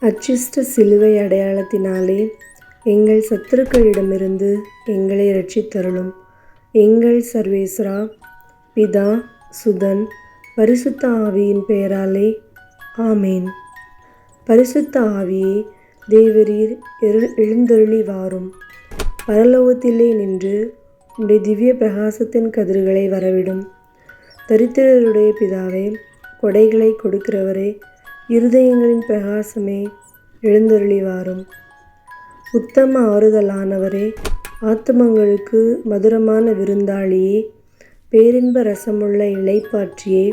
அச்சிஷ்ட சிலுவை அடையாளத்தினாலே எங்கள் சத்துருக்களிடமிருந்து எங்களை இரட்சித்தருளும். எங்கள் சர்வேஸ்வரா, பிதா, சுதன், பரிசுத்த ஆவியின் பெயராலே ஆமேன். பரிசுத்த ஆவியே, தேவரீர் எழுந்தருளி வாரும். பரலோகத்திலே நின்று உம்முடைய திவ்ய பிரகாசத்தின் கதிர்களை வரவிடும். தரித்திரருடைய பிதாவே, கொடைகளை கொடுக்கிறவரே, இருதயங்களின் பிரகாசமே, எழுந்தருளி வாரும். உத்தம ஆறுதலானவரே, ஆத்துமங்களுக்கு மதுரமான விருந்தாளியே, பேரின்ப ரசமுள்ள இளைப்பாற்றியே,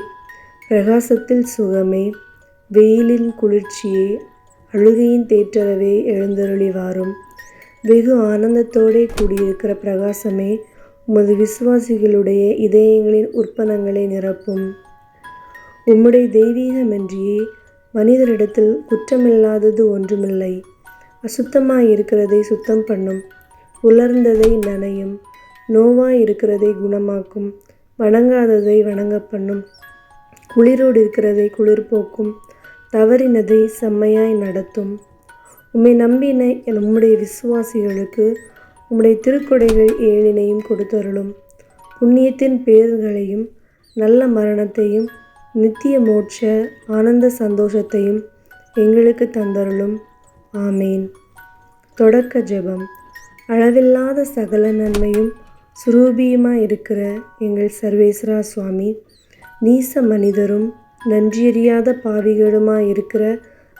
பிரகாசத்தில் சுகமே, வெயிலின் குளிர்ச்சியே, அழுகையின் தேற்றரவே, எழுந்தருளி வாரும். வெகு ஆனந்தத்தோடே கூடியிருக்கிற பிரகாசமே, உமது விசுவாசிகளுடைய இதயங்களின் உற்பனங்களை நிரப்பும். உம்முடைய தெய்வீகமென்றியே மனிதரிடத்தில் குற்றமில்லாதது ஒன்றுமில்லை. அசுத்தமாயிருக்கிறதை சுத்தம் பண்ணும், உலர்ந்ததை நனையும், நோவாயிருக்கிறதை குணமாக்கும், வணங்காததை வணங்க பண்ணும், குளிரோடு இருக்கிறதை குளிர்போக்கும், தவறினதை செம்மையாய் நடத்தும். உம்மை நம்பின உம்முடைய விசுவாசிகளுக்கு உம்முடைய திருக்கொடைகள் 7 கொடுத்தருளும். புண்ணியத்தின் பேர்களையும் நல்ல மரணத்தையும் நித்திய மோட்ச ஆனந்த சந்தோஷத்தையும் எங்களுக்கு தந்தருளும். ஆமேன். தொடக்க ஜெபம். அளவில்லாத சகல நன்மையும் சுரூபியுமாயிருக்கிற எங்கள் சர்வேஸ்வரா சுவாமி, நீச மனிதரும் நன்றியறியாத பாவிகளுமாயிருக்கிற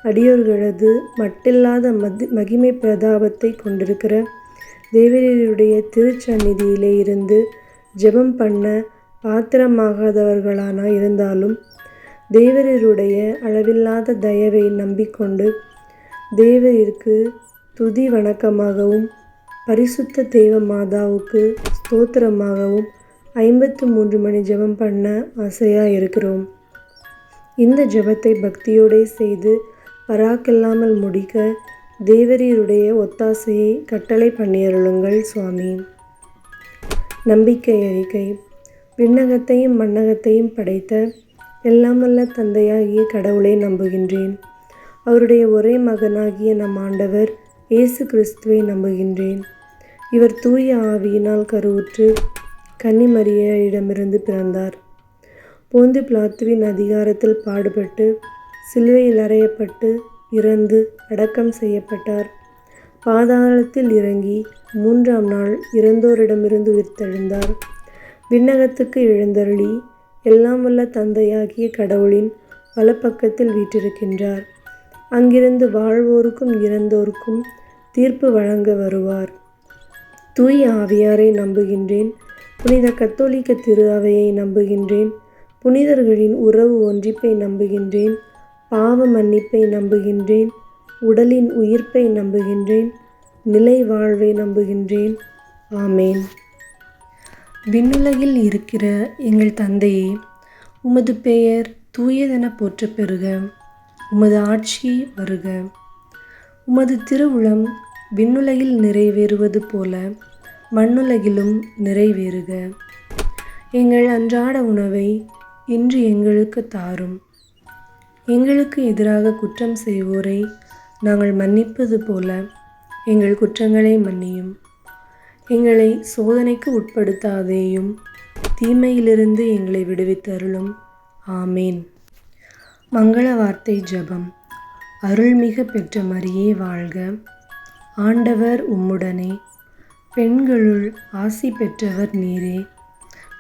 அடியோர்களது மட்டில்லாத மகிமை பிரதாபத்தை கொண்டிருக்கிற தேவரீருடைய திருச்சந்நிதியிலே இருந்து ஜெபம் பண்ண பாத்திரமாகாதவர்களான இருந்தாலும் தேவரீருடைய அளவில்லாத தயவை நம்பிக்கொண்டு தேவரீருக்கு துதி வணக்கமாகவும் பரிசுத்த தேவ மாதாவுக்கு ஸ்தோத்திரமாகவும் 53 மணி ஜெபம் பண்ண ஆசையாக இருக்கிறோம். இந்த ஜெபத்தை பக்தியோடே செய்து பராக்கில்லாமல் முடிக்க தேவரீருடைய ஒத்தாசையை கட்டளை பண்ணியருளுங்கள் சுவாமி. நம்பிக்கை அறிக்கை. விண்ணகத்தையும் மண்ணகத்தையும் படைத்த எல்லாமல்ல தந்தையாகிய கடவுளை நம்புகின்றேன். அவருடைய ஒரே மகனாகிய நம் ஆண்டவர் இயேசு கிறிஸ்துவை நம்புகின்றேன். இவர் தூய ஆவியினால் கருவுற்று கன்னிமரியாளிடமிருந்து பிறந்தார். போந்து பிலாத்துவின் அதிகாரத்தில் பாடுபட்டு சிலுவையில் அறையப்பட்டு இறந்து அடக்கம் செய்யப்பட்டார். பாதாளத்தில் இறங்கி 3ஆம் நாள் இறந்தோரிடமிருந்து உயிர்த்தெழுந்தார். விண்ணகத்துக்கு எழுந்தருளி எல்லாம் வல்ல தந்தையாகிய கடவுளின் வலப்பக்கத்தில் வீற்றிருக்கின்றார். அங்கிருந்து வாழ்வோருக்கும் இறந்தோருக்கும் தீர்ப்பு வழங்க வருவார். தூய ஆவியாரை நம்புகின்றேன். புனித கத்தோலிக்க திரு அவையை நம்புகின்றேன். புனிதர்களின் உறவு ஒன்றிப்பை நம்புகின்றேன். பாவ மன்னிப்பை நம்புகின்றேன். உடலின் உயிர்ப்பை நம்புகின்றேன். நிலை வாழ்வை நம்புகின்றேன். ஆமேன். விண்ணுலகில் இருக்கிற எங்கள் தந்தையே, உமது பெயர் தூயதென போற்றப் பெறுக. உமது ஆட்சி வருக. உமது திருவுளம் விண்ணுலகில் நிறைவேறுவது போல மண்ணுலகிலும் நிறைவேறுக. எங்கள் அன்றாட உணவை இன்று எங்களுக்கு தாரும். எங்களுக்கு எதிராக குற்றம் செய்வோரை நாங்கள் மன்னிப்பது போல எங்கள் குற்றங்களை மன்னியும். எங்களை சோதனைக்கு உட்படுத்தாதேயும், தீமையிலிருந்து எங்களை விடுவித்தருளும். ஆமேன். மங்கள வார்த்தை ஜெபம். அருள்மிக பெற்ற மரியே வாழ்க. ஆண்டவர் உம்முடனே, பெண்களுள் ஆசி பெற்றவர் நீரே.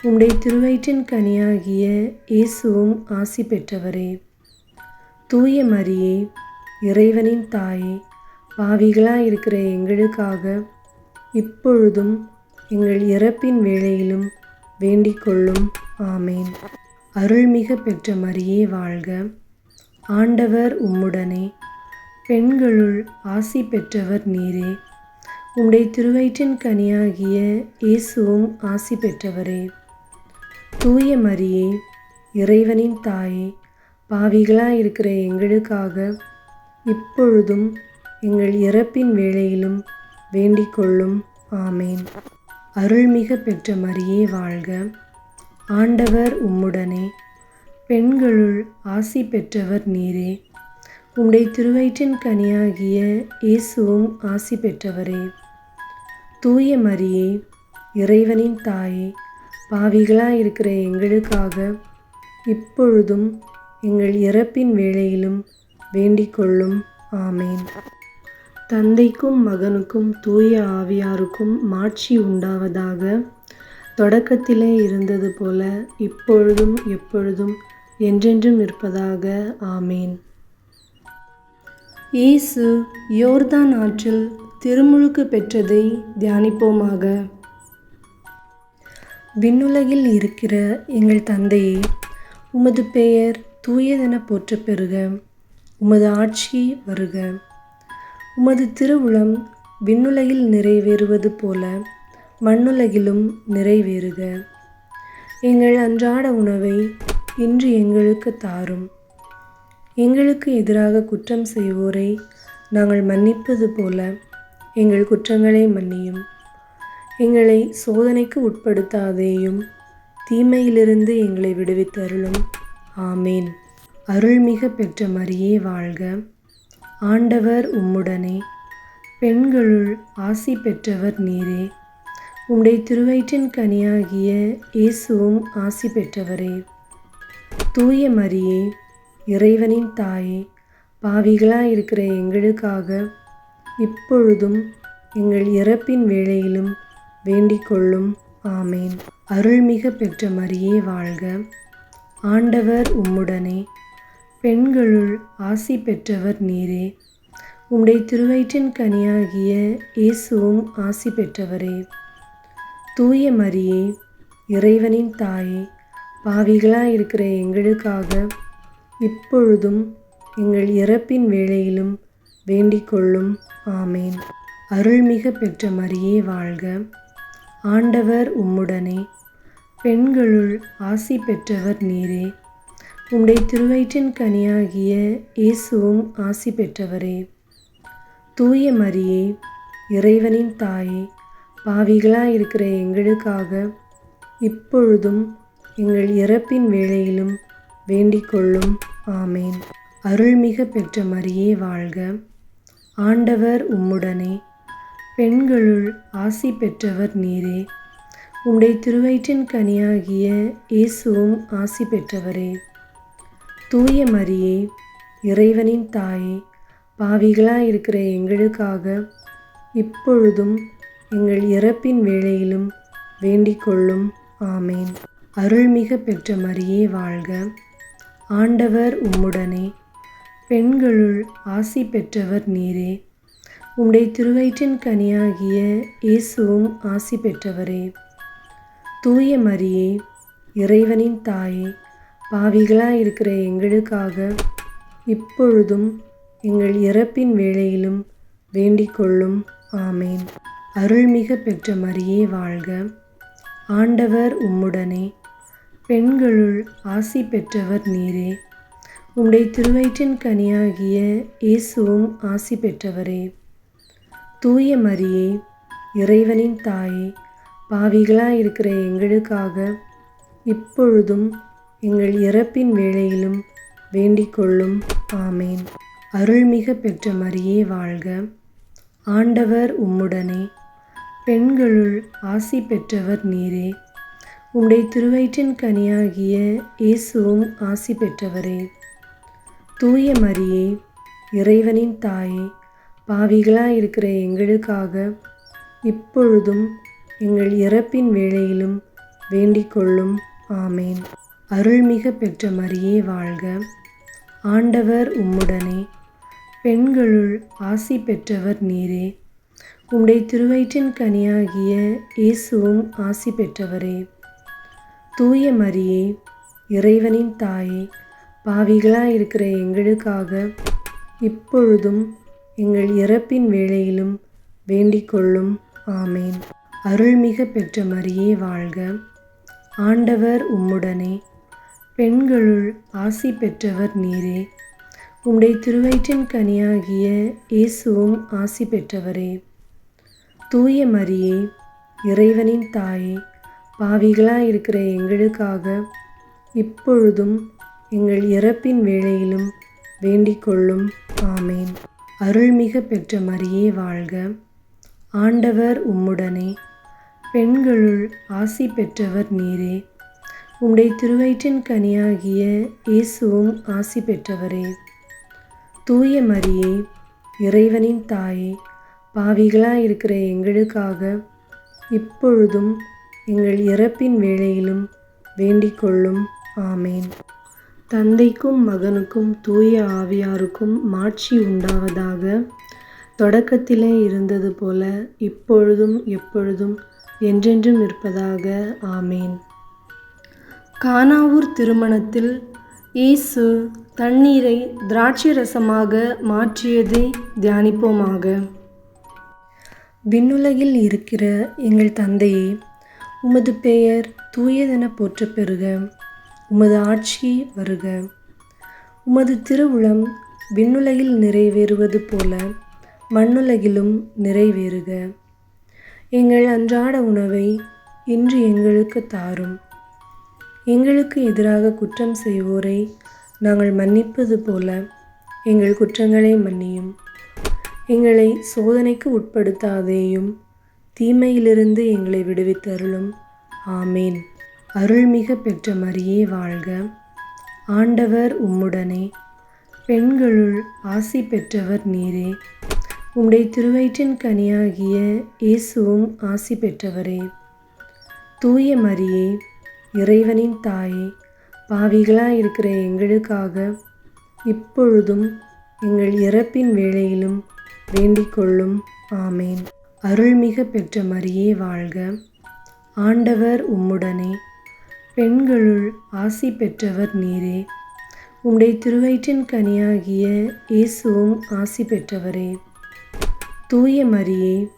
உம்முடைய திருவயிற்றின் கனியாகிய இயேசுவும் ஆசி பெற்றவரே. தூய மரியே, இறைவனின் தாயே, பாவிகளாயிருக்கிற எங்களுக்காக இப்பொழுதும் எங்கள் இறப்பின் வேளையிலும் வேண்டிக் கொள்ளும். ஆமேன். அருள்மிக பெற்ற மரியே வாழ்க. ஆண்டவர் உம்முடனே, பெண்களுள் ஆசி பெற்றவர் நீரே. உம்முடைய திருவயிற்றின் கனியாகிய இயேசுவும் ஆசி பெற்றவரே. தூய மரியே, இறைவனின் தாயே, பாவிகளாயிருக்கிற எங்களுக்காக இப்பொழுதும் எங்கள் இறப்பின் வேளையிலும் வேண்டிக் கொள்ளும். ஆமேன். அருள்மிக பெற்ற மரியே வாழ்க. ஆண்டவர் உம்முடனே, பெண்களுள் ஆசி பெற்றவர் நீரே. உம்முடைய திருவயிற்றின் கனியாகிய இயேசுவும் ஆசி பெற்றவரே. தூய மரியே, இறைவனின் தாயே, பாவிகளாயிருக்கிற எங்களுக்காக இப்பொழுதும் எங்கள் இறப்பின் வேளையிலும் வேண்டிக் கொள்ளும். ஆமேன். தந்தைக்கும் மகனுக்கும் தூய ஆவியாருக்கும் மாட்சி உண்டாவதாக. தொடக்கத்திலே இருந்தது போல இப்பொழுதும் எப்பொழுதும் என்றென்றும் இருப்பதாக. ஆமேன். இயேசு யோர்தான் ஆற்றில் திருமுழுக்கு பெற்றதை தியானிப்போமாக. விண்ணுலகில் இருக்கிற எங்கள் தந்தையே, உமது பெயர் தூயதென போற்றப் பெறுக. உமது ஆட்சி வருக. உமது திருவுளம் விண்ணுலகில் நிறைவேறுவது போல மண்ணுலகிலும் நிறைவேறுக. எங்கள் அன்றாட உணவை இன்று எங்களுக்கு தாரும். எங்களுக்கு எதிராக குற்றம் செய்வோரை நாங்கள் மன்னிப்பது போல எங்கள் குற்றங்களை மன்னியும். எங்களை சோதனைக்கு உட்படுத்தாதேயும், தீமையிலிருந்து எங்களை விடுவித்தருளும். ஆமேன். அருள்மிக பெற்ற மரியே வாழ்க. ஆண்டவர் உம்முடனே, பெண்களுள் ஆசி பெற்றவர் நீரே. உம்முடைய திருவயிற்றின் கனியாகிய இயேசுவும் ஆசி பெற்றவரே. தூய மரியே, இறைவனின் தாயே, பாவிகளாயிருக்கிற எங்களுக்காக இப்பொழுதும் எங்கள் இறப்பின் வேளையிலும் வேண்டிக் கொள்ளும். ஆமேன். அருள்மிக பெற்ற மரியே வாழ்க. ஆண்டவர் உம்முடனே, பெண்களுள் ஆசி பெற்றவர் நீரே. உம்முடைய திருவயிற்றின் கனியாகிய இயேசுவும் ஆசி பெற்றவரே. தூய மரியே, இறைவனின் தாயே, பாவிகளாயிருக்கிற எங்களுக்காக இப்பொழுதும் எங்கள் இறப்பின் வேளையிலும் வேண்டிக் கொள்ளும். ஆமேன். அருள்மிக பெற்ற மரியே வாழ்க. ஆண்டவர் உம்முடனே, பெண்களுள் ஆசி பெற்றவர் நீரே. உம்முடைய திருவயிற்றின் கனியாகிய இயேசுவும் ஆசி பெற்றவரே. தூய மரியே, இறைவனின் தாயே, பாவிகளாயிருக்கிற எங்களுக்காக இப்பொழுதும் எங்கள் இறப்பின் வேளையிலும் வேண்டிக் கொள்ளும். ஆமேன். அருள்மிக பெற்ற மரியே வாழ்க. ஆண்டவர் உம்முடனே, பெண்களுள் ஆசி பெற்றவர் நீரே. உம்முடைய திருவயிற்றின் கனியாகிய இயேசுவும் ஆசி பெற்றவரே. தூய மரியே, இறைவனின் தாயே, பாவிகளாயிருக்கிற எங்களுக்காக இப்பொழுதும் எங்கள் இறப்பின் வேளையிலும் வேண்டிக் கொள்ளும். ஆமேன். அருள்மிக பெற்ற மரியே வாழ்க. ஆண்டவர் உம்முடனே, பெண்களுள் ஆசி பெற்றவர் நீரே. உம்முடைய திருவயிற்றின் கனியாகிய இயேசுவும் ஆசி பெற்றவரே. தூய மரியே, இறைவனின் தாயே, பாவிகளாயிருக்கிற எங்களுக்காக இப்பொழுதும் எங்கள் இறப்பின் வேளையிலும் வேண்டிக் கொள்ளும். ஆமேன். அருள்மிக பெற்ற மரியே வாழ்க. ஆண்டவர் உம்முடனே, பெண்களுள் ஆசி பெற்றவர் நீரே. உம்முடைய திருவயிற்றின் கனியாகிய இயேசுவும் ஆசி பெற்றவரே. தூய மரியே, இறைவனின் தாயே, பாவிகளாயிருக்கிற எங்களுக்காக இப்பொழுதும் எங்கள் இறப்பின் வேளையிலும் வேண்டிக் கொள்ளும். ஆமேன். அருள்மிக பெற்ற மரியே வாழ்க. ஆண்டவர் உம்முடனே, பெண்களுள் ஆசி பெற்றவர் நீரே. உம்முடைய திருவயிற்றின் கனியாகிய இயேசுவும் ஆசி பெற்றவரே. தூய மரியே, இறைவனின் தாயே, பாவிகளாயிருக்கிற எங்களுக்காக இப்பொழுதும் எங்கள் இறப்பின் வேளையிலும் வேண்டிக் கொள்ளும். ஆமேன். அருள்மிக பெற்ற மரியே வாழ்க. ஆண்டவர் உம்முடனே, பெண்களுள் ஆசி பெற்றவர் நீரே. உம்முடைய திருவயிற்றின் கனியாகிய இயேசுவும் ஆசி பெற்றவரே. தூய மரியே, இறைவனின் தாயே, பாவிகளாயிருக்கிற எங்களுக்காக இப்பொழுதும் எங்கள் இறப்பின் வேளையிலும் வேண்டிக் கொள்ளும். ஆமேன். அருள்மிக பெற்ற மரியே வாழ்க. ஆண்டவர் உம்முடனே, பெண்களுள் ஆசி பெற்றவர் நீரே. உம்முடைய திருவயிற்றின் கனியாகிய இயேசுவும் ஆசி பெற்றவரே. தூய மரியே, இறைவனின் தாயே, பாவிகளாயிருக்கிற எங்களுக்காக இப்பொழுதும் எங்கள் இறப்பின் வேளையிலும் வேண்டிக் கொள்ளும். ஆமேன். அருள்மிக பெற்ற மரியே வாழ்க. ஆண்டவர் உம்முடனே, பெண்களுள் ஆசி பெற்றவர் நீரே. உம்முடைய திருவயிற்றின் கனியாகிய இயேசுவும் ஆசி பெற்றவரே. தூய மரியே, இறைவனின் தாயே, பாவிகளாயிருக்கிற எங்களுக்காக இப்பொழுதும் எங்கள் இறப்பின் வேளையிலும் வேண்டிக் கொள்ளும். ஆமேன். தந்தைக்கும் மகனுக்கும் தூய ஆவியாருக்கும் மாட்சி உண்டாவதாக. தொடக்கத்திலே இருந்தது போல இப்பொழுதும் எப்பொழுதும் என்றென்றும் இருப்பதாக. ஆமேன். கானாவூர் திருமணத்தில் இயேசு தண்ணீரை திராட்சை ரசமாக மாற்றியதை தியானிப்போமாக. விண்ணுலகில் இருக்கிற எங்கள் தந்தையே, உமது பெயர் தூயதென போற்றப் பெறுக. உமது ஆட்சி வருக. உமது திருவுளம் விண்ணுலகில் நிறைவேறுவது போல மண்ணுலகிலும் நிறைவேறுக. எங்கள் அன்றாட உணவை இன்று எங்களுக்கு தாரும். எங்களுக்கு எதிராக குற்றம் செய்வோரை நாங்கள் மன்னிப்பது போல எங்கள் குற்றங்களை மன்னியும். எங்களை சோதனைக்கு உட்படுத்தாதேயும், தீமையிலிருந்து எங்களை விடுவித்தருளும். ஆமேன். அருள்மிக பெற்ற மரியே வாழ்க. ஆண்டவர் உம்முடனே, பெண்களுள் ஆசி பெற்றவர் நீரே. உம்முடைய திருவயிற்றின் கனியாகிய இயேசுவும் ஆசி பெற்றவரே. தூய மரியே, இறைவனின் தாயே, பாவிகளாயிருக்கிற எங்களுக்காக இப்பொழுதும் எங்கள் இறப்பின் வேளையிலும் வேண்டிக் கொள்ளும். ஆமேன். அருள்மிக பெற்ற மரியே வாழ்க. ஆண்டவர் உம்முடனே, பெண்களுள் ஆசி பெற்றவர் நீரே. உம்முடைய திருவயிற்றின் கனியாகிய இயேசுவும் ஆசி பெற்றவரே. தூய மரியே,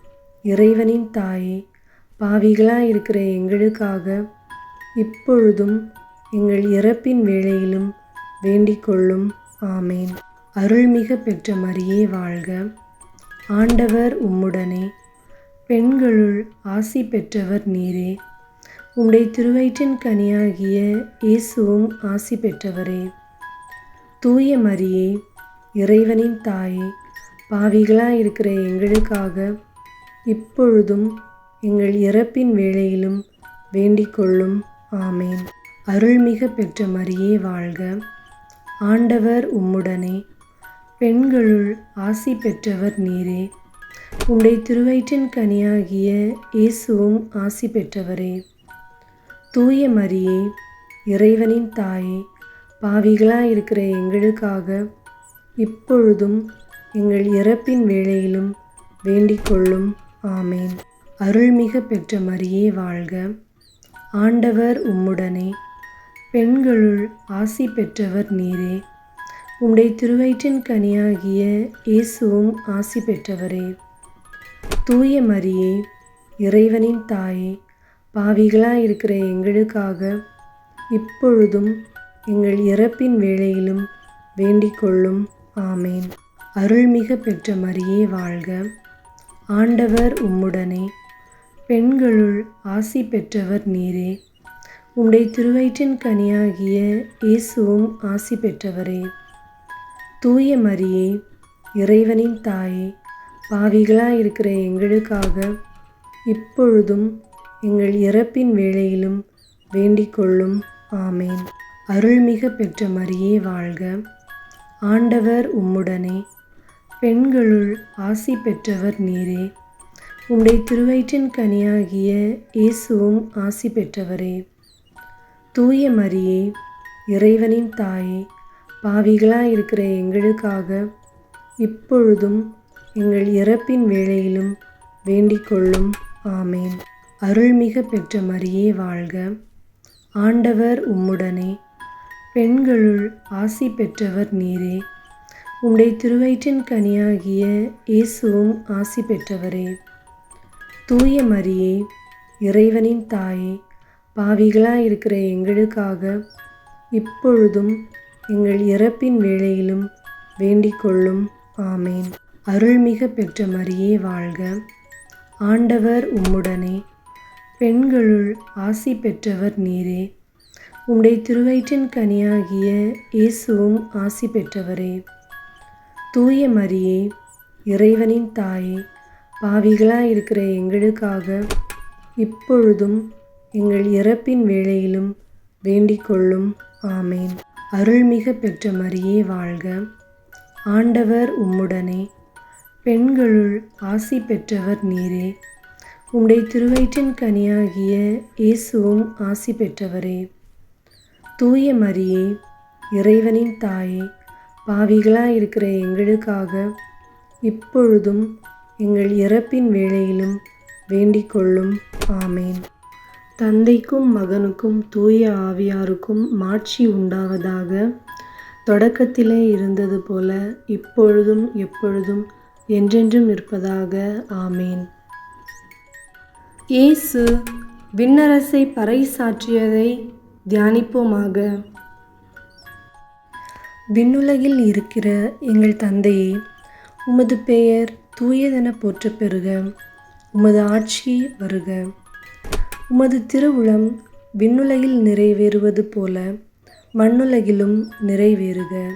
இறைவனின் தாயே, பாவிகளாயிருக்கிற எங்களுக்காக இப்பொழுதும் எங்கள் இறப்பின் வேளையிலும் வேண்டிக் கொள்ளும். ஆமேன். அருள்மிக பெற்ற மரியே வாழ்க. ஆண்டவர் உம்முடனே, பெண்களுள் ஆசி பெற்றவர் நீரே. உம்முடைய திருவயிற்றின் கனியாகிய இயேசுவும் ஆசி பெற்றவரே. தூய மரியே, இறைவனின் தாயே, பாவிகளாயிருக்கிற எங்களுக்காக இப்பொழுதும் எங்கள் இறப்பின் வேளையிலும் வேண்டிக் கொள்ளும். ஆமேன். அருள்மிக பெற்ற மரியே வாழ்க. ஆண்டவர் உம்முடனே, பெண்களுள் ஆசி பெற்றவர் நீரே. உம்முடைய திருவயிற்றின் கனியாகிய இயேசுவும் ஆசி பெற்றவரே. தூய மரியே, இறைவனின் தாயே, பாவிகளாயிருக்கிற எங்களுக்காக இப்பொழுதும் எங்கள் இறப்பின் வேளையிலும் வேண்டிக் கொள்ளும். ஆமேன். அருள்மிக பெற்ற மரியே வாழ்க. ஆண்டவர் உம்முடனே, பெண்களுள் ஆசி பெற்றவர் நீரே. உம்முடைய திருவயிற்றின் கனியாகிய இயேசுவும் ஆசி பெற்றவரே. தூய மரியே, இறைவனின் தாயே, பாவிகளாயிருக்கிற எங்களுக்காக இப்பொழுதும் எங்கள் இறப்பின் வேளையிலும் வேண்டிக் கொள்ளும். ஆமேன். அருள்மிக பெற்ற மரியே வாழ்க. ஆண்டவர் உம்முடனே, பெண்களுள் ஆசி பெற்றவர் நீரே. உம்முடைய திருவயிற்றின் கனியாகிய இயேசுவும் ஆசி பெற்றவரே. தூய மரியே, இறைவனின் தாயே, பாவிகளாயிருக்கிற எங்களுக்காக இப்பொழுதும் எங்கள் இறப்பின் வேளையிலும் வேண்டிக் கொள்ளும். ஆமேன். அருள்மிக பெற்ற மரியே வாழ்க. ஆண்டவர் உம்முடனே, பெண்களுள் ஆசி பெற்றவர் நீரே. உம்முடைய திருவயிற்றின் கனியாகிய இயேசுவும் ஆசி பெற்றவரே. தூய மரியே, இறைவனின் தாயே, பாவிகளாயிருக்கிற எங்களுக்காக இப்பொழுதும் எங்கள் இறப்பின் வேளையிலும் வேண்டிக் கொள்ளும். ஆமேன். அருள்மிக பெற்ற மரியே வாழ்க. ஆண்டவர் உம்முடனே, பெண்களுள் ஆசி பெற்றவர் நீரே. உம்முடைய திருவயிற்றின் கனியாகிய இயேசுவும் ஆசி பெற்றவரே. தூய மரியே, இறைவனின் தாயே, பாவிகளாயிருக்கிற எங்களுக்காக இப்பொழுதும் எங்கள் இறப்பின் வேளையிலும் வேண்டிக் கொள்ளும். ஆமேன். அருள்மிக பெற்ற மரியே வாழ்க. ஆண்டவர் உம்முடனே, பெண்களுள் ஆசி பெற்றவர் நீரே. உம்முடைய திருவயிற்றின் கனியாகிய இயேசுவும் ஆசி பெற்றவரே. தூய மரியே, இறைவனின் தாயே, பாவிகளாயிருக்கிற எங்களுக்காக இப்பொழுதும் எங்கள் இறப்பின் வேளையிலும் வேண்டிக் கொள்ளும். ஆமேன். அருள்மிகு பெற்ற மரியே வாழ்க. ஆண்டவர் உம்முடனே, பெண்களுள் ஆசி பெற்றவர் நீரே. உம்முடைய திருவயிற்றின் கனியாகிய இயேசுவும் ஆசி பெற்றவரே. தூய மரியே, இறைவனின் தாயே, பாவிகளாயிருக்கிற எங்களுக்காக இப்பொழுதும் எங்கள் இறப்பின் வேளையிலும் வேண்டிக் கொள்ளும். ஆமேன். தந்தைக்கும் மகனுக்கும் தூய ஆவியாருக்கும் மாட்சி உண்டாவதாக. தொடக்கத்திலே இருந்தது போல இப்பொழுதும் எப்பொழுதும் என்றென்றும் இருப்பதாக. ஆமேன். இயேசு விண்ணரசை பறைசாற்றியதை தியானிப்போமாக. விண்ணுலகில் இருக்கிற எங்கள் தந்தையே, உமது பெயர் தூயதென போற்றப் பெறுக. உமது ஆட்சி வருக. உமது திருவுளம் விண்ணுலகில் நிறைவேறுவது போல மண்ணுலகிலும் நிறைவேறுக.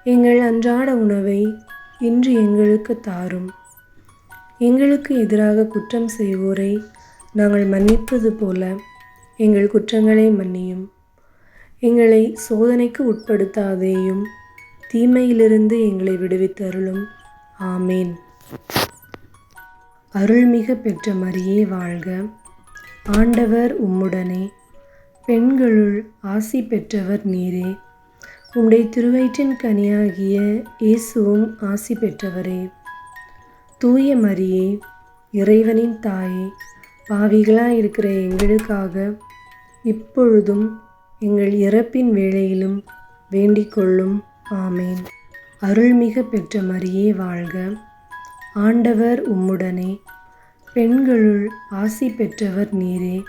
எங்கள் அன்றாட உணவை இன்று எங்களுக்கு தாரும். எங்களுக்கு எதிராக குற்றம் செய்வோரை நாங்கள் மன்னிப்பது போல எங்கள் குற்றங்களை மன்னியும். எங்களை சோதனைக்கு உட்படுத்தாதேயும், தீமையிலிருந்து எங்களை விடுவித்தருளும். ஆமேன். அருள்மிகு பெற்ற மரியே வாழ்க. ஆண்டவர் உம்முடனே, பெண்களுள் ஆசி பெற்றவர் நீரே. உம்முடைய திருவயிற்றின் கனியாகிய இயேசுவும் ஆசி பெற்றவரே. தூய மரியே, இறைவனின் தாயே, பாவிகளாயிருக்கிற எங்களுக்காக இப்பொழுதும் எங்கள் இறப்பின் வேளையிலும் வேண்டிக் கொள்ளும். ஆமேன். அருள்மிகு பெற்ற மரியே வாழ்க. ஆண்டவர் உம்முடனே, பெண்களுள் ஆசி பெற்றவர் நீரே.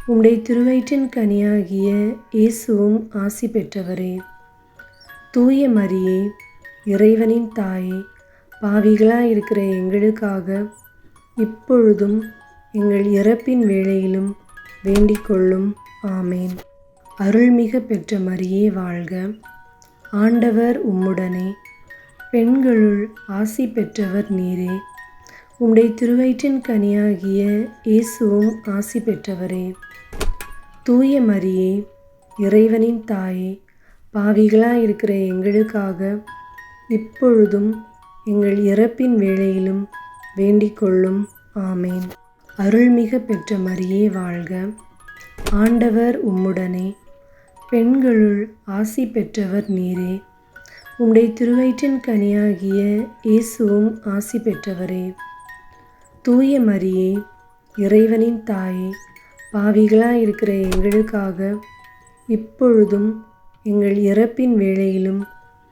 உம்முடைய திருவயிற்றின் கனியாகிய இயேசுவும் ஆசி பெற்றவரே. தூய மரியே, இறைவனின் தாயே, பாவிகளாயிருக்கிற எங்களுக்காக இப்பொழுதும் எங்கள் இறப்பின் வேளையிலும் வேண்டிக் கொள்ளும். ஆமேன். அருள்மிகு பெற்ற மரியே வாழ்க. ஆண்டவர் உம்முடனே, பெண்களுள் ஆசி பெற்றவர் நீரே. உம்முடைய திருவயிற்றின் கனியாகிய இயேசுவும் ஆசி பெற்றவரே. தூய மரியே, இறைவனின் தாயே, பாவிகளாயிருக்கிற எங்களுக்காக இப்பொழுதும் எங்கள் இறப்பின் வேளையிலும் வேண்டிக் கொள்ளும். ஆமேன். அருள்மிகு பெற்ற மரியே வாழ்க. ஆண்டவர் உம்முடனே, பெண்களுள் ஆசி பெற்றவர் நீரே. உம்முடைய திருவயிற்றின் கனியாகிய இயேசுவும் ஆசி பெற்றவரே. தூய மரியே, இறைவனின் தாயே, பாவிகளாயிருக்கிற எங்களுக்காக இப்பொழுதும் எங்கள் இறப்பின் வேளையிலும்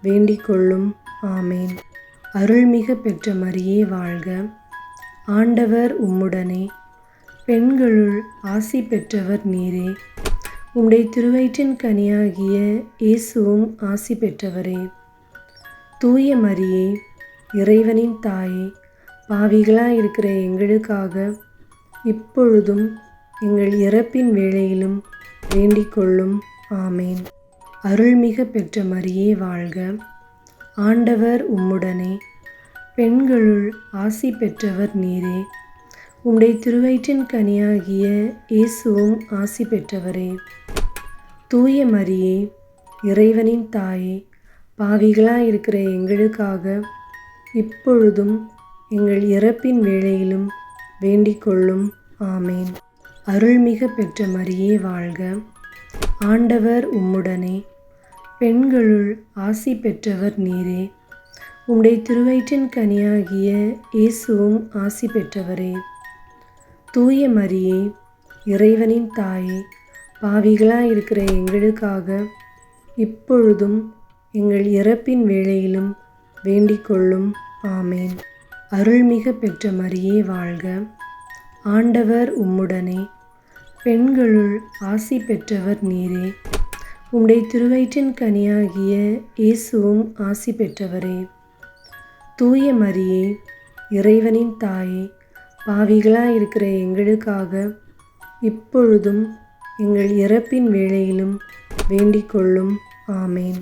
வேண்டிக் கொள்ளும். ஆமேன். அருள்மிகு பெற்ற மரியே வாழ்க. ஆண்டவர் உம்முடனே, பெண்களுள் ஆசி பெற்றவர் நீரே. உம்முடைய திருவயிற்றின் கனியாகிய இயேசுவும் ஆசி பெற்றவரே. தூய மரியே, இறைவனின் தாயே, பாவிகளாயிருக்கிற எங்களுக்காக இப்பொழுதும் எங்கள் இறப்பின் வேளையிலும் வேண்டிக் கொள்ளும். ஆமேன். அருள்மிகு பெற்ற மரியே வாழ்க. ஆண்டவர் உம்முடனே, பெண்களுள் ஆசி பெற்றவர் நீரே. உம்முடைய திருவயிற்றின் கனியாகிய இயேசுவும் ஆசி பெற்றவரே. தூய மரியே, இறைவனின் தாயே, பாவிகளாயிருக்கிற எங்களுக்காக இப்பொழுதும் எங்கள் இறப்பின் வேளையிலும் வேண்டிக் கொள்ளும். ஆமேன். அருள்மிகு பெற்ற மரியே வாழ்க. ஆண்டவர் உம்முடனே, பெண்களுள் ஆசி பெற்றவர் நீரே. உம்முடைய திருவயிற்றின் கனியாகிய இயேசுவும் ஆசி பெற்றவரே. தூய மரியே, இறைவனின் தாயே, பாவிகளாயிருக்கிற எங்களுக்காக இப்பொழுதும் எங்கள் இறப்பின் வேளையிலும் வேண்டிக் கொள்ளும். ஆமேன். அருள்மிகு பெற்ற மரியே வாழ்க. ஆண்டவர் உம்முடனே, பெண்களுள் ஆசி பெற்றவர் நீரே. உம்முடைய திருவயிற்றின் கனியாகிய இயேசுவும் ஆசி பெற்றவரே. தூய மரியே, இறைவனின் தாயே, பாவிகளாயிருக்கிற எங்களுக்காக இப்பொழுதும் எங்கள் இறப்பின் வேளையிலும் வேண்டிக் கொள்ளும். ஆமேன்.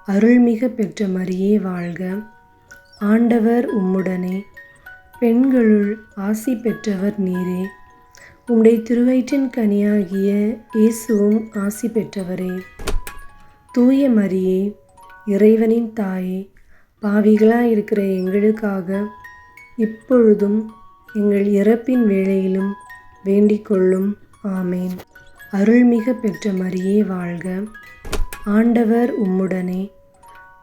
அருள்மிகு பெற்ற மரியே வாழ்க. ஆண்டவர் உம்முடனே, பெண்களுள் ஆசி பெற்றவர் நீரே. உம்முடைய திருவயிற்றின் கனியாகிய இயேசுவும் ஆசி பெற்றவரே. தூய மரியே, இறைவனின் தாயே, பாவிகளாயிருக்கிற எங்களுக்காக இப்பொழுதும் எங்கள் இறப்பின் வேளையிலும் வேண்டிக் கொள்ளும். ஆமேன். அருள்மிகு பெற்ற மரியே வாழ்க. ஆண்டவர் உம்முடனே,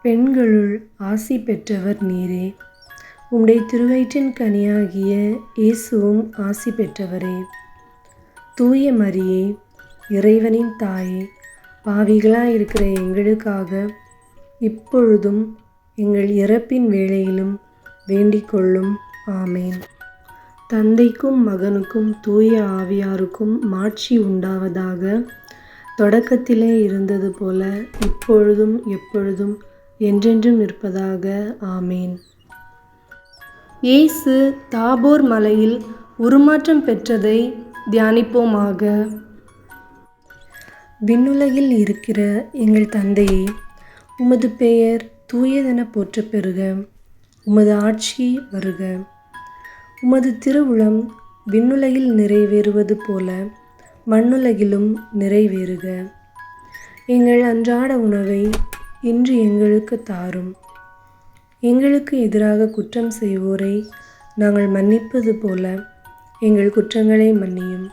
பெண்களுள் ஆசி பெற்றவர் நீரே. உம்முடைய திருவயிற்றின் கனியாகிய இயேசுவும் ஆசி பெற்றவரே. தூய மரியே, இறைவனின் தாயே, பாவிகளாயிருக்கிற எங்களுக்காக இப்பொழுதும் எங்கள் இறப்பின் வேளையிலும் வேண்டிக் கொள்ளும். ஆமேன். தந்தைக்கும் மகனுக்கும் தூய ஆவியாருக்கும் மாட்சி உண்டாவதாக. தொடக்கத்திலே இருந்தது போல இப்பொழுதும் எப்பொழுதும் என்றென்றும் இருப்பதாக. ஆமேன். இயேசு தாபோர் மலையில் உருமாற்றம் பெற்றதை தியானிப்போமாக. விண்ணுலகில் இருக்கிற எங்கள் தந்தையே, உமது பெயர் தூயதென போற்றப் பெறுக. உமது ஆட்சி வருக. உமது திருவுளம் விண்ணுலகில் நிறைவேறுவது போல மண்ணுலகிலும் நிறைவேறுக. எங்கள் அன்றாட உணவை இன்று எங்களுக்கு தாரும். எங்களுக்கு எதிராக குற்றம் செய்வோரை நாங்கள் மன்னிப்பது போல எங்கள் குற்றங்களை மன்னியும்.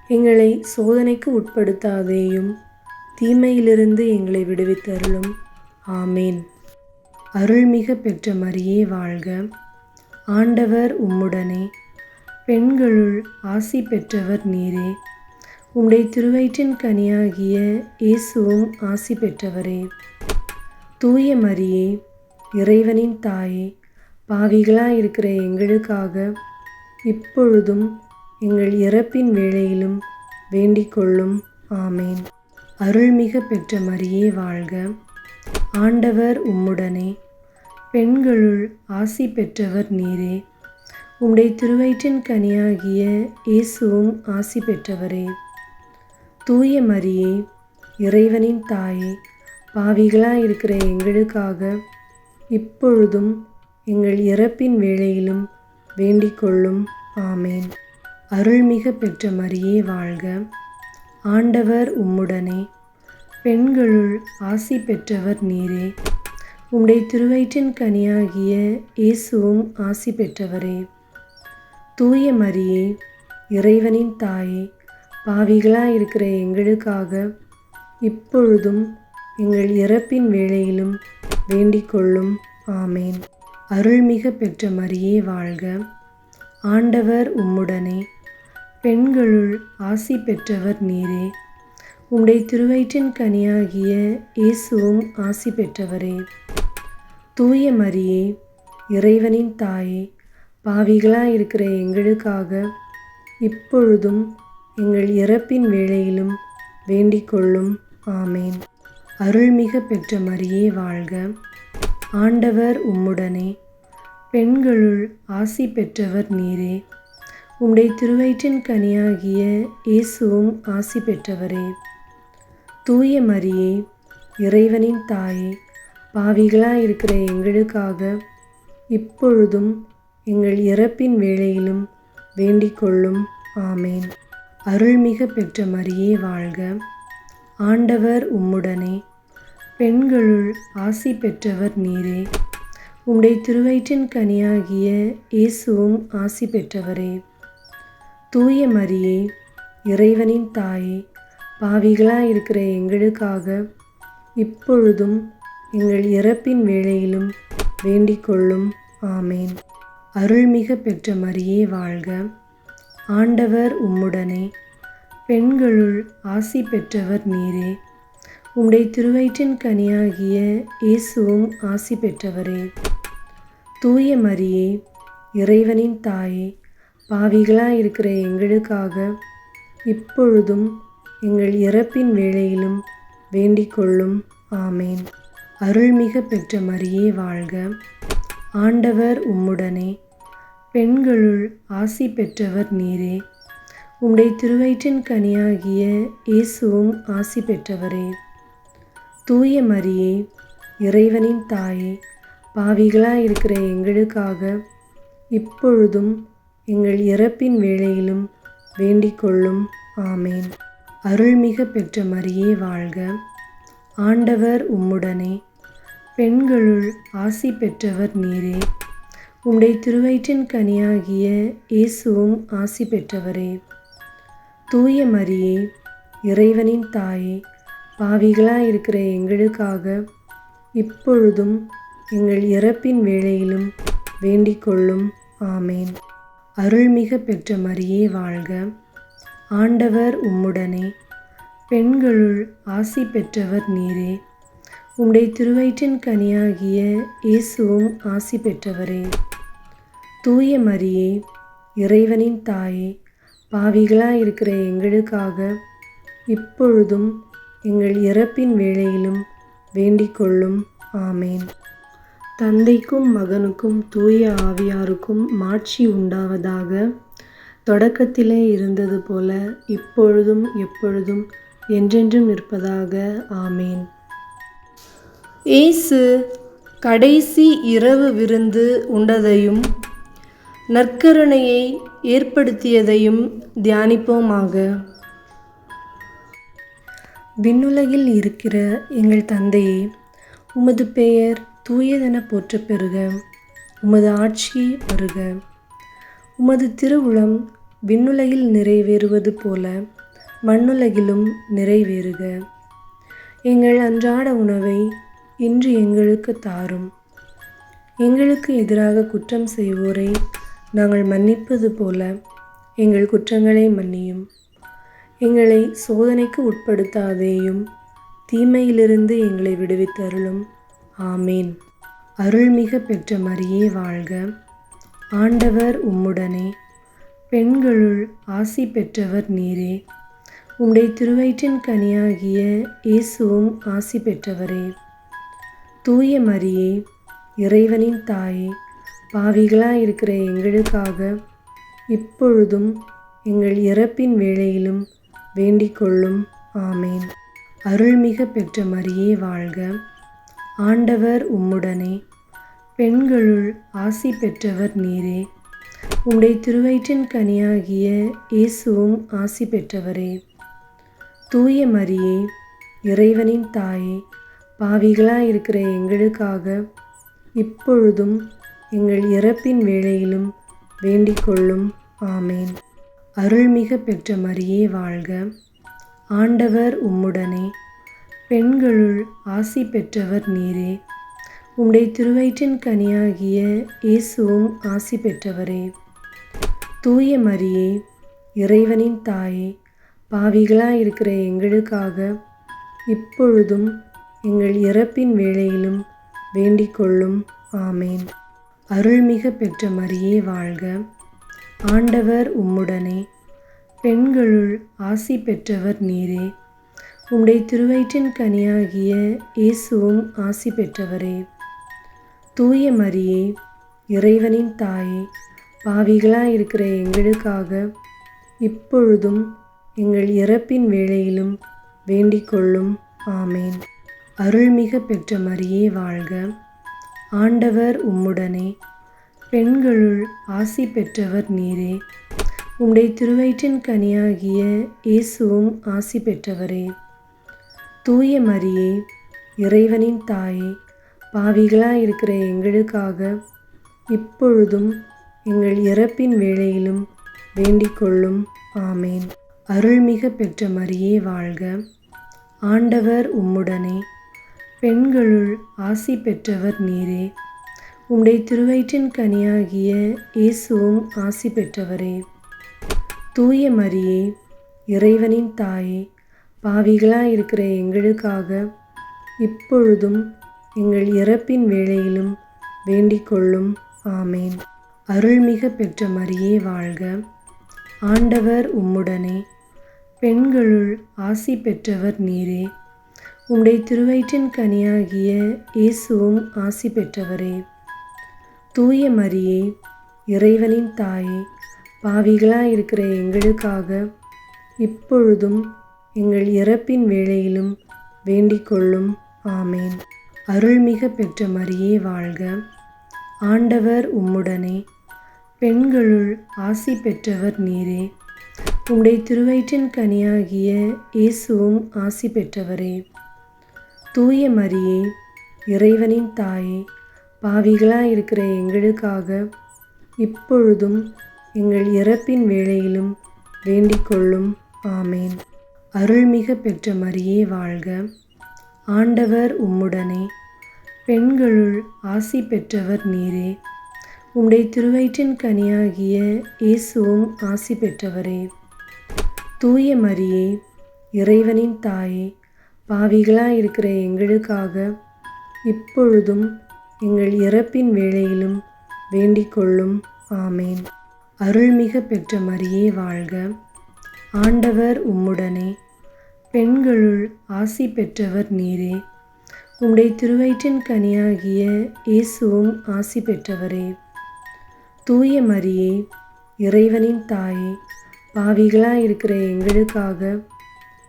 எங்களை சோதனைக்கு உட்படுத்தாதேயும், தீமையிலிருந்து எங்களை விடுவித்தருளும். ஆமேன். அருள்மிகு பெற்ற மரியே வாழ்க. ஆண்டவர் உம்முடனே, பெண்களுள் ஆசி பெற்றவர் நீரே. உம்முடைய திருவயிற்றின் கனியாகிய இயேசுவும் ஆசி பெற்றவரே. தூய மரியே, இறைவனின் தாயே, பாவிகளாயிருக்கிற எங்களுக்காக இப்பொழுதும் எங்கள் இறப்பின் வேளையிலும் வேண்டிக் கொள்ளும். ஆமேன். அருள்மிகு பெற்ற மரியே வாழ்க. ஆண்டவர் உம்முடனே, பெண்களுள் ஆசி பெற்றவர் நீரே. உம்முடைய திருவயிற்றின் கனியாகிய இயேசுவும் ஆசி பெற்றவரே. தூய மரியே, இறைவனின் தாயே, பாவிகளாயிருக்கிற எங்களுக்காக இப்பொழுதும் எங்கள் இறப்பின் வேளையிலும் வேண்டிக் கொள்ளும். ஆமேன். அருள்மிகு பெற்ற மரியே வாழ்க. ஆண்டவர் உம்முடனே, பெண்களுள் ஆசி பெற்றவர் நீரே. உம்முடைய திருவயிற்றின் கனியாகிய இயேசுவும் ஆசி பெற்றவரே. தூய மரியே, இறைவனின் தாயே, பாவிகளாயிருக்கிற எங்களுக்காக இப்பொழுதும் எங்கள் இறப்பின் வேளையிலும் வேண்டிக் கொள்ளும். ஆமேன். அருள்மிகு பெற்ற மரியே வாழ்க. ஆண்டவர் உம்முடனே, பெண்களுள் ஆசி பெற்றவர் நீரே. உம்முடைய திருவயிற்றின் கனியாகிய இயேசுவும் ஆசி பெற்றவரே. தூய மரியே, இறைவனின் தாயே, பாவிகளாயிருக்கிற எங்களுக்காக இப்பொழுதும் எங்கள் இறப்பின் வேளையிலும் வேண்டிக் கொள்ளும். ஆமேன். அருள்மிகு பெற்ற மரியே வாழ்க. ஆண்டவர் உம்முடனே, பெண்களுள் ஆசி பெற்றவர் நீரே. உம்முடைய திருவயிற்றின் கனியாகிய இயேசுவும் ஆசி பெற்றவரே. தூய மரியே, இறைவனின் தாயே, பாவிகளாயிருக்கிற எங்களுக்காக இப்பொழுதும் எங்கள் இறப்பின் வேளையிலும் வேண்டிக் கொள்ளும். ஆமேன். அருள்மிகு பெற்ற மரியே வாழ்க. ஆண்டவர் உம்முடனே, பெண்களுள் ஆசி பெற்றவர் நீரே. உம்முடைய திருவயிற்றின் கனியாகிய இயேசுவும் ஆசி பெற்றவரே. தூய மரியே, இறைவனின் தாயே, பாவிகளாயிருக்கிற எங்களுக்காக இப்பொழுதும் எங்கள் இறப்பின் வேளையிலும் வேண்டிக் கொள்ளும். ஆமேன். அருள்மிகு பெற்ற மரியே வாழ்க. ஆண்டவர் உம்முடனே, பெண்களுள் ஆசி பெற்றவர் நீரே. உம்முடைய திருவயிற்றின் கனியாகிய இயேசுவும் ஆசி பெற்றவரே. தூய மரியே, இறைவனின் தாயே, பாவிகளாயிருக்கிற எங்களுக்காக இப்பொழுதும் எங்கள் இறப்பின் வேளையிலும் வேண்டிக் கொள்ளும். ஆமேன். அருள்மிகு பெற்ற மரியே வாழ்க. ஆண்டவர் உம்முடனே, பெண்களுள் ஆசி பெற்றவர் நீரே. உம்முடைய திருவயிற்றின் கனியாகிய இயேசுவும் ஆசி பெற்றவரே. தூய மரியே, இறைவனின் தாயே, பாவிகளாயிருக்கிற எங்களுக்காக இப்பொழுதும் எங்கள் இறப்பின் வேளையிலும் வேண்டிக் கொள்ளும். ஆமேன். அருள்மிக பெற்ற மரியே வாழ்க. ஆண்டவர் உம்முடனே, பெண்களுள் ஆசி பெற்றவர் நீரே. உம்முடைய திருவயிற்றின் கனியாகிய இயேசுவும் ஆசி பெற்றவரே. தூய மரியே, இறைவனின் தாயே, பாவிகளாயிருக்கிற எங்களுக்காக இப்பொழுதும் எங்கள் இறப்பின் வேளையிலும் வேண்டிக் கொள்ளும். ஆமேன். அருள்மிக பெற்ற மரியே வாழ்க. ஆண்டவர் உம்முடனே, பெண்களுள் ஆசி பெற்றவர் நீரே. உம்முடைய திருவயிற்றின் கனியாகிய இயேசுவும் ஆசி பெற்றவரே. தூய மரியே, இறைவனின் தாயே, பாவிகளாயிருக்கிற எங்களுக்காக இப்பொழுதும் எங்கள் இறப்பின் வேளையிலும் வேண்டிக் கொள்ளும். ஆமேன். தந்தைக்கும் மகனுக்கும் தூய ஆவியாருக்கும் மாட்சி உண்டாவதாக. தொடக்கத்திலே இருந்தது போல இப்பொழுதும் எப்பொழுதும் என்றென்றும் இருப்பதாக. ஆமேன். இயேசு கடைசி இரவு விருந்து உண்டதையும் நற்கருணையை ஏற்படுத்தியதையும் தியானிப்போமாக. விண்ணுலகில் இருக்கிற எங்கள் தந்தையே, உமது பெயர் தூயதென போற்றப் பெறுக. உமது ஆட்சி வருக. உமது திருவுளம் விண்ணுலகில் நிறைவேறுவது போல மண்ணுலகிலும் நிறைவேறுக. எங்கள் அன்றாட உணவை இன்று எங்களுக்கு தாரும். எங்களுக்கு எதிராக குற்றம் செய்வோரை நாங்கள் மன்னிப்பது போல எங்கள் குற்றங்களை மன்னியும். எங்களை சோதனைக்கு உட்படுத்தாதேயும், தீமையிலிருந்து எங்களை விடுவித்தருளும். ஆமேன். அருள்மிக பெற்ற மரியே வாழ்க. ஆண்டவர் உம்முடனே, பெண்களுள் ஆசி பெற்றவர் நீரே. உம்முடைய திருவயிற்றின் கனியாகிய இயேசுவும் ஆசி பெற்றவரே. தூய மரியே, இறைவனின் தாயே, பாவிகளாயிருக்கிற எங்களுக்காக இப்பொழுதும் எங்கள் இறப்பின் வேளையிலும் வேண்டிக் கொள்ளும். ஆமேன். அருள்மிக பெற்ற மரியே வாழ்க. ஆண்டவர் உம்முடனே, பெண்களுள் ஆசி பெற்றவர் நீரே. உம்முடைய திருவயிற்றின் கனியாகிய இயேசுவும் ஆசி பெற்றவரே. தூய மரியே, இறைவனின் தாயே, பாவிகளாயிருக்கிற எங்களுக்காக இப்பொழுதும் எங்கள் இறப்பின் வேளையிலும் வேண்டிக் கொள்ளும். ஆமேன். அருள்மிக பெற்ற மரியே வாழ்க. ஆண்டவர் உம்முடனே, பெண்களுள் ஆசி பெற்றவர் நீரே. உம்முடைய திருவயிற்றின் கனியாகிய இயேசுவும் ஆசி பெற்றவரே. தூய மரியே, இறைவனின் தாயே, பாவிகளாயிருக்கிற எங்களுக்காக இப்பொழுதும் எங்கள் இறப்பின் வேளையிலும் வேண்டிக் கொள்ளும். ஆமேன். அருள்மிக பெற்ற மரியே வாழ்க. ஆண்டவர் உம்முடனே, பெண்களுள் ஆசி பெற்றவர் நீரே. உம்முடைய திருவயிற்றின் கனியாகிய இயேசுவும் ஆசி பெற்றவரே. தூய மரியே, இறைவனின் தாயே, பாவிகளாயிருக்கிற எங்களுக்காக இப்பொழுதும் எங்கள் இறப்பின் வேளையிலும் வேண்டிக் கொள்ளும். ஆமேன். அருள்மிக பெற்ற மரியே வாழ்க. ஆண்டவர் உம்முடனே, பெண்களுள் ஆசி பெற்றவர் நீரே. உம்முடைய திருவயிற்றின் கனியாகிய இயேசுவும் ஆசி பெற்றவரே. தூய மரியே, இறைவனின் தாயே, பாவிகளாயிருக்கிற எங்களுக்காக இப்பொழுதும் எங்கள் இறப்பின் வேளையிலும் வேண்டிக் கொள்ளும். ஆமேன். அருள்மிக பெற்ற மரியே வாழ்க. ஆண்டவர் உம்முடனே, பெண்களுள் ஆசி பெற்றவர் நீரே. உம்முடைய திருவயிற்றின் கனியாகிய இயேசுவும் ஆசி பெற்றவரே. தூய மரியே, இறைவனின் தாயே, பாவிகளாயிருக்கிற எங்களுக்காக இப்பொழுதும் எங்கள் இறப்பின் வேளையிலும் வேண்டிக் கொள்ளும். ஆமேன். அருள்மிக பெற்ற மரியே வாழ்க. ஆண்டவர் உம்முடனே, பெண்களுள் ஆசி பெற்றவர் நீரே. உம்முடைய திருவயிற்றின் கனியாகிய இயேசுவும் ஆசி பெற்றவரே. தூய மரியே, இறைவனின் தாயே, பாவிகளாயிருக்கிற எங்களுக்காக இப்பொழுதும் எங்கள் இறப்பின் வேளையிலும் வேண்டிக் கொள்ளும். ஆமேன். அருள்மிகு பெற்ற மரியே வாழ்க. ஆண்டவர் உம்முடனே, பெண்களுள் ஆசி பெற்றவர் நீரே. உம்முடைய திருவயிற்றின் கனியாகிய இயேசுவும் ஆசி பெற்றவரே. தூய மரியே, இறைவனின் தாயே, பாவிகளாயிருக்கிற எங்களுக்காக இப்பொழுதும் எங்கள் இறப்பின் வேளையிலும் வேண்டிக் கொள்ளும். ஆமேன். அருள்மிகு பெற்ற மரியே வாழ்க. ஆண்டவர் உம்முடனே, பெண்களுள் ஆசி பெற்றவர் நீரே. உம்முடைய திருவயிற்றின் கனியாகிய இயேசுவும் ஆசி பெற்றவரே. தூய மரியே, இறைவனின் தாயே, பாவிகளாயிருக்கிற எங்களுக்காக இப்பொழுதும் எங்கள் இறப்பின் வேளையிலும் வேண்டிக் கொள்ளும். ஆமேன். அருள்மிகு பெற்ற மரியே வாழ்க. ஆண்டவர் உம்முடனே, பெண்களுள் ஆசி பெற்றவர் நீரே. உம்முடைய திருவயிற்றின் கனியாகிய இயேசுவும் ஆசி பெற்றவரே. தூய மரியே, இறைவனின் தாயே, பாவிகளாயிருக்கிற எங்களுக்காக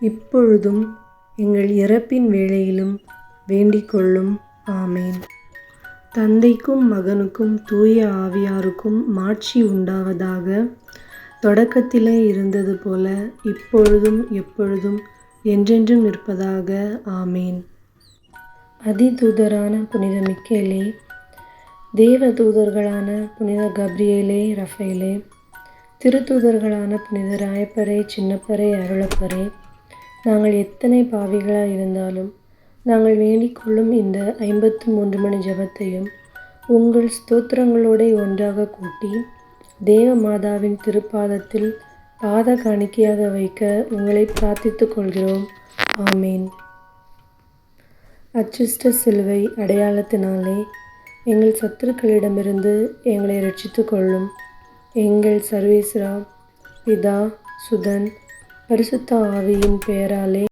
இப்பொழுதும் எங்கள் இறப்பின் வேளையிலும் வேண்டிக் கொள்ளும். ஆமேன். தந்தைக்கும் மகனுக்கும் தூய ஆவியாருக்கும் மாட்சி உண்டாவதாக. தொடக்கத்திலே இருந்தது போல இப்பொழுதும் எப்பொழுதும் என்றென்றும் இருப்பதாக. ஆமேன். அதிதூதரான புனித மிக்கேலே, தேவ தூதர்களான புனித கப்ரியேலே, ரஃபேலே, திருத்தூதர்களான புனித ராயப்பரே, சின்னப்பரே, அருளப்பரே, நாங்கள் எத்தனை பாவிகளாக இருந்தாலும் நாங்கள் வேண்டிக் கொள்ளும் இந்த 53 மணி ஜெபத்தையும் உங்கள் ஸ்தோத்திரங்களோடு ஒன்றாக கூட்டி தேவ மாதாவின் திருப்பாதத்தில் பாத காணிக்கையாக வைக்க உங்களை பிரார்த்தித்துக் கொள்கிறோம். ஆமேன். அச்சிஷ்ட சிலுவை அடையாளத்தினாலே எங்கள் சத்துருக்களிடமிருந்து எங்களை ரட்சித்துக் கொள்ளும். எங்கள் சர்வேஸ்வரா, பிதா, சுதன், பரிசுத்த ஆவியின் பெயராலே